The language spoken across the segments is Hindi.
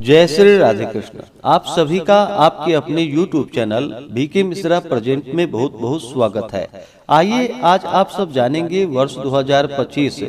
जय श्री राधे कृष्ण। आप सभी का आपके अपने YouTube channel BK Mishra present में बहुत बहुत स्वागत है। आइए आज आप सब जानेंगे वर्ष 2025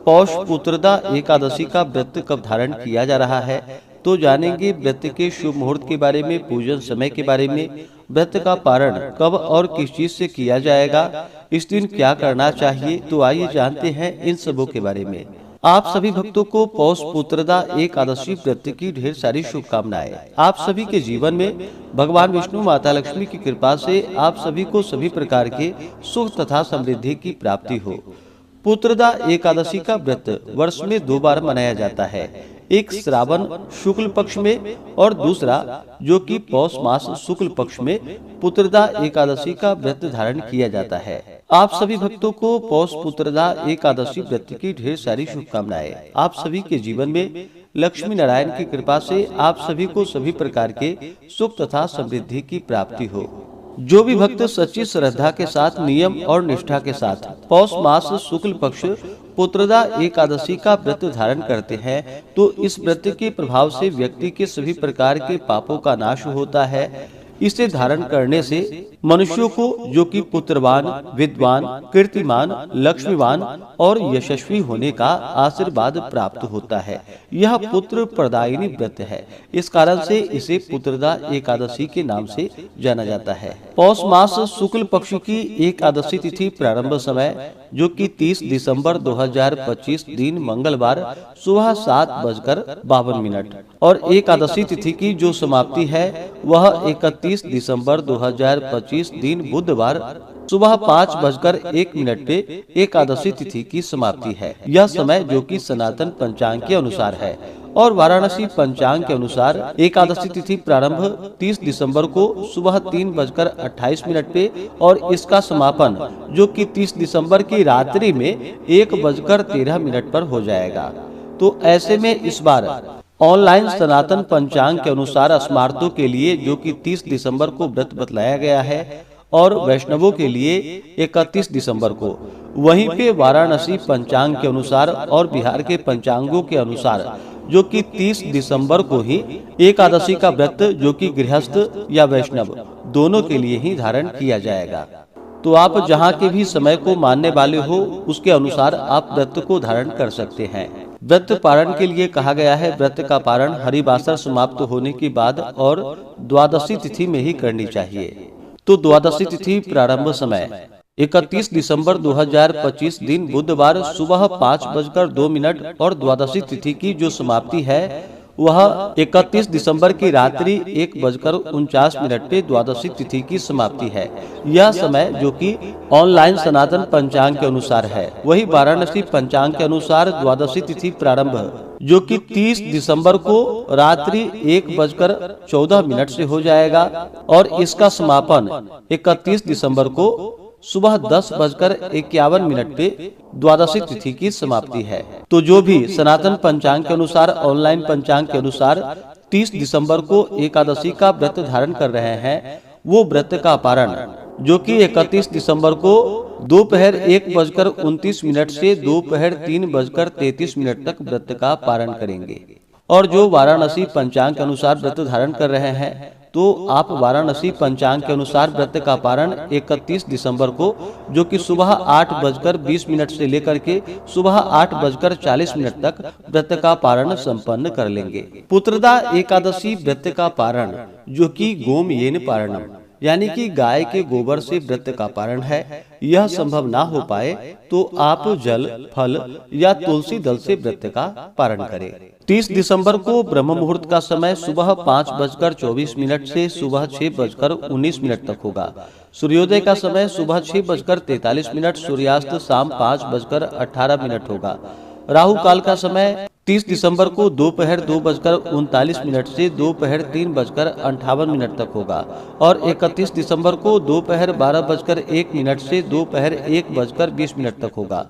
पौष पुत्रदा एकादशी का व्रत कब धारण किया जा रहा है। तो जानेंगे व्रत के शुभ मुहूर्त के बारे में, पूजन समय के बारे में, व्रत का पारण कब और किस चीज से किया जाएगा, इस दिन क्या करना चाहिए। तो आइए जानते हैं इन सबों के बारे में। आप सभी भक्तों को पौष पुत्रदा एकादशी व्रत की ढेर सारी शुभकामनाएं। आप सभी के जीवन में भगवान विष्णु, माता लक्ष्मी की कृपा से आप सभी को सभी प्रकार के सुख तथा समृद्धि की प्राप्ति हो। पुत्रदा एकादशी का व्रत वर्ष में 2 बार मनाया जाता है, एक श्रावण शुक्ल पक्ष में और दूसरा जो कि पौष मास शुक्ल पक्ष में पुत्रदा एकादशी का व्रत धारण किया जाता है। आप सभी भक्तों को पौष पुत्रदा एकादशी व्रत की ढेर सारी शुभकामनाएं। आप सभी के जीवन में लक्ष्मी नारायण की कृपा से आप सभी को सभी प्रकार के सुख तथा समृद्धि की प्राप्ति हो। जो भी भक्त सच्ची श्रद्धा के साथ, नियम और निष्ठा के साथ पौष मास शुक्ल पक्ष पुत्रदा एकादशी का व्रत धारण करते हैं तो इस व्रत के प्रभाव से व्यक्ति के सभी प्रकार के पापों का नाश होता है। इसे धारण करने से मनुष्यों को जो कि पुत्रवान, विद्वान, कीर्तिमान, लक्ष्मीवान और यशस्वी होने का आशीर्वाद प्राप्त होता है। यह पुत्र प्रदायिनी व्रत है, इस कारण से इसे पुत्रदा एकादशी के नाम से जाना जाता है। पौष मास शुक्ल पक्ष की एकादशी तिथि प्रारंभ समय जो कि 30 दिसंबर 2025 दिन मंगलवार सुबह 7:52 और एकादशी तिथि की जो समाप्ति है वह 31 दिसंबर 2025 दिन बुधवार सुबह 5:01 पे एकादशी तिथि की समाप्ति है। यह समय जो कि सनातन पंचांग के अनुसार है और वाराणसी पंचांग के अनुसार एकादशी तिथि प्रारंभ 30 दिसंबर को सुबह 3:28 पे और इसका समापन जो कि 30 दिसंबर की रात्रि में 1:13 पर हो जाएगा। तो ऐसे में इस बार ऑनलाइन सनातन पंचांग के अनुसार स्मार्तों के लिए जो कि 30 दिसंबर को व्रत बतलाया गया है और वैष्णवों के लिए 31 दिसंबर को। वहीं पे वाराणसी पंचांग के अनुसार और बिहार के पंचांगों के अनुसार जो कि 30 दिसंबर को ही एकादशी का व्रत जो कि गृहस्थ या वैष्णव दोनों के लिए ही धारण किया जाएगा। तो आप जहां के भी समय को मानने वाले हो उसके अनुसार आप व्रत को धारण कर सकते हैं। व्रत पारण के लिए कहा गया है व्रत का पारण हरिवासर समाप्त होने के बाद और द्वादशी तिथि में ही करनी चाहिए। तो द्वादशी तिथि प्रारंभ समय 31 दिसंबर 2025 दिन बुधवार सुबह 5:02 और द्वादशी तिथि की जो समाप्ति है वह 31 दिसंबर की रात्रि 1:49 पे द्वादशी तिथि की समाप्ति है। यह समय जो कि ऑनलाइन सनातन पंचांग के अनुसार है, वही वाराणसी पंचांग के अनुसार द्वादशी तिथि प्रारंभ जो कि 30 दिसंबर को रात्रि 1:14 से हो जाएगा और इसका समापन 31 दिसंबर को सुबह 10:51 पे द्वादशी तिथि की समाप्ति है। तो जो भी सनातन पंचांग के अनुसार, ऑनलाइन पंचांग के अनुसार 30 दिसंबर को एकादशी का व्रत धारण कर रहे हैं वो व्रत का पारण जो कि 31 दिसंबर को दोपहर 1:29 से दोपहर 3:33 तक व्रत का पारण करेंगे। और जो वाराणसी पंचांग के अनुसार व्रत धारण कर रहे हैं तो आप वाराणसी पंचांग के अनुसार व्रत का पारण 31 दिसंबर को जो कि सुबह 8:20 से लेकर के सुबह 8:40 तक व्रत का पारण संपन्न कर लेंगे। पुत्रदा एकादशी व्रत का पारण जो कि गोमयेन पारणम यानी कि गाय के गोबर से व्रत का पारण है। यह संभव ना हो पाए तो आप जल, फल या तुलसी दल से व्रत का पारण करें। 30 दिसंबर को ब्रह्म मुहूर्त का समय सुबह 5:24 से सुबह 6:19 तक होगा। सूर्योदय का समय सुबह 6:43, सूर्यास्त शाम 5:18 होगा। राहु काल का समय 30 दिसंबर को दोपहर 2:39 से दोपहर 3:58 तक होगा और 31 दिसंबर को दोपहर 12:01 से दोपहर 1:20 तक होगा।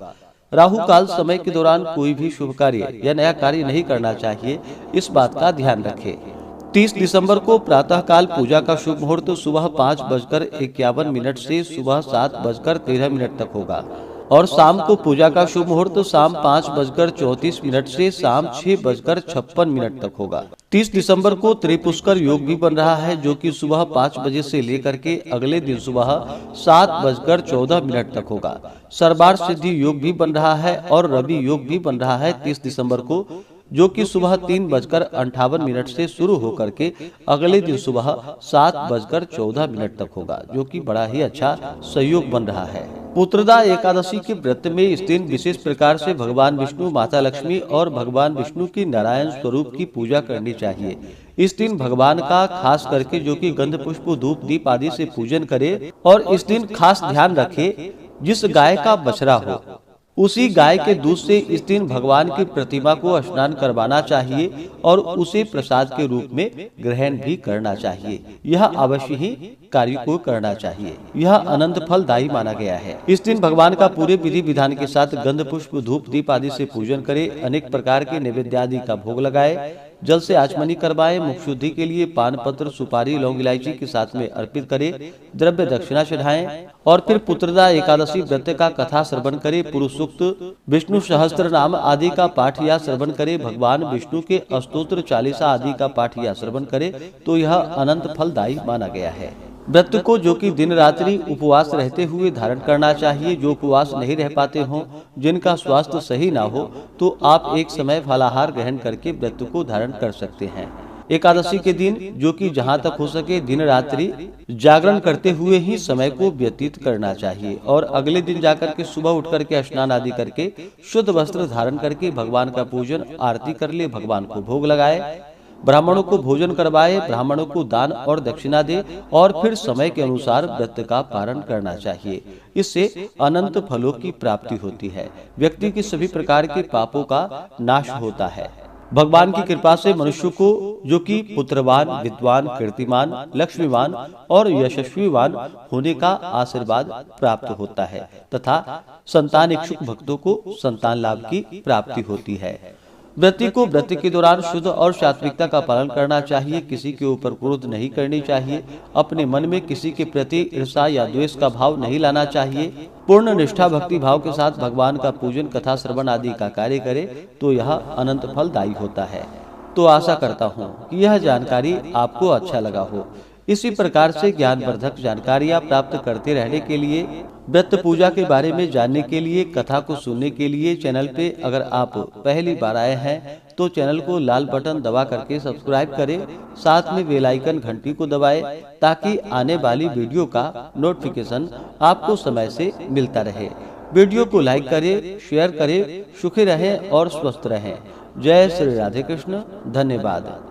राहु काल समय के दौरान कोई भी शुभ कार्य या नया कार्य नहीं करना चाहिए, इस बात का ध्यान रखें। 30 दिसंबर को प्रातः काल पूजा का शुभ मुहूर्त सुबह 5:51 से सुबह 7:13 तक होगा। और शाम को पूजा का शुभ मुहूर्त शाम 5:34 से शाम 6:56 तक होगा। 30 दिसंबर को त्रिपुष्कर योग भी बन रहा है, जो कि सुबह 5 बजे से लेकर के अगले दिन सुबह 7:14 तक होगा। सर्वार सिद्धि योग भी बन रहा है और रवि योग भी बन रहा है 30 दिसंबर को, जो कि सुबह 3:58 से शुरू होकर के अगले दिन सुबह 7:14 तक होगा, जो कि बड़ा ही अच्छा सहयोग बन रहा है। पुत्रदा एकादशी के व्रत में इस दिन विशेष प्रकार से भगवान विष्णु, माता लक्ष्मी और भगवान विष्णु की नारायण स्वरूप की पूजा करनी चाहिए। इस दिन भगवान का खास करके जो कि गंध पुष्प धूप दीप आदि से पूजन करे और इस दिन खास ध्यान रखे जिस गाय का बछड़ा हो उसी गाय के दूध से इस दिन भगवान की प्रतिमा को स्नान करवाना चाहिए और उसे प्रसाद के रूप में ग्रहण भी करना चाहिए। यह अवश्य ही कार्य को करना चाहिए। यह अनंत फलदायी माना गया है। इस दिन भगवान का पूरे विधि विधान के साथ गंध पुष्प धूप दीप आदि से पूजन करे, अनेक प्रकार के नैवेद्य आदि का भोग लगाए, जल से आचमनी करवाए, मुख शुद्धि के लिए पान पत्र सुपारी लौंग इलायची के साथ में अर्पित करे, द्रव्य दक्षिणा चढ़ाएं और फिर पुत्रदा एकादशी व्रत का कथा श्रवण करे, पुरुष सूक्त विष्णु सहस्त्र नाम आदि का पाठ या श्रवण करे, भगवान विष्णु के अष्टोत्तर चालीसा आदि का पाठ या श्रवण करे, तो यह अनंत फलदायी माना गया है। व्रत को जो कि दिन रात्रि उपवास रहते हुए धारण करना चाहिए। जो उपवास नहीं रह पाते हों, जिनका स्वास्थ्य सही ना हो, तो आप एक समय फलाहार ग्रहण करके व्रत को धारण कर सकते हैं। एकादशी के दिन जो कि जहां तक हो सके दिन रात्रि जागरण करते हुए ही समय को व्यतीत करना चाहिए और अगले दिन जाकर के सुबह उठ करके स्नान आदि करके शुद्ध वस्त्र धारण करके भगवान का पूजन आरती कर ले, भगवान को भोग लगाए, ब्राह्मणों को भोजन करवाए, ब्राह्मणों को दान और दक्षिणा दे और फिर समय के अनुसार व्रत का पालन करना चाहिए। इससे अनंत फलों की प्राप्ति होती है। व्यक्ति की सभी प्रकार के पापों का नाश होता है। भगवान की कृपा से मनुष्य को जो कि पुत्रवान, विद्वान, कीर्तिमान, लक्ष्मीवान और यशस्वीवान होने का आशीर्वाद प्राप्त होता है तथा संतान इच्छुक भक्तों को संतान लाभ की प्राप्ति होती है। व्यक्ति को व्रत के दौरान शुद्ध और सात्विकता का पालन करना चाहिए। किसी के ऊपर क्रोध नहीं करनी चाहिए। अपने मन में किसी के प्रति ईर्ष्या या द्वेष का भाव नहीं लाना चाहिए। पूर्ण निष्ठा भक्ति भाव के साथ भगवान का पूजन कथा श्रवण आदि का कार्य करे तो यह अनंत फलदायी होता है। तो आशा करता हूँ कि यह जानकारी आपको अच्छा लगा हो। इसी प्रकार से ज्ञानवर्धक जानकारियाँ प्राप्त करते रहने के लिए, व्रत पूजा के बारे में जानने के लिए, कथा को सुनने के लिए चैनल पे अगर आप पहली बार आए हैं तो चैनल को लाल बटन दबा करके सब्सक्राइब करें, साथ में बेल आइकन घंटी को दबाएं ताकि आने वाली वीडियो का नोटिफिकेशन आपको समय से मिलता रहे। वीडियो को लाइक करें, शेयर करें, सुखी रहें और स्वस्थ रहें। जय श्री राधे कृष्ण। धन्यवाद।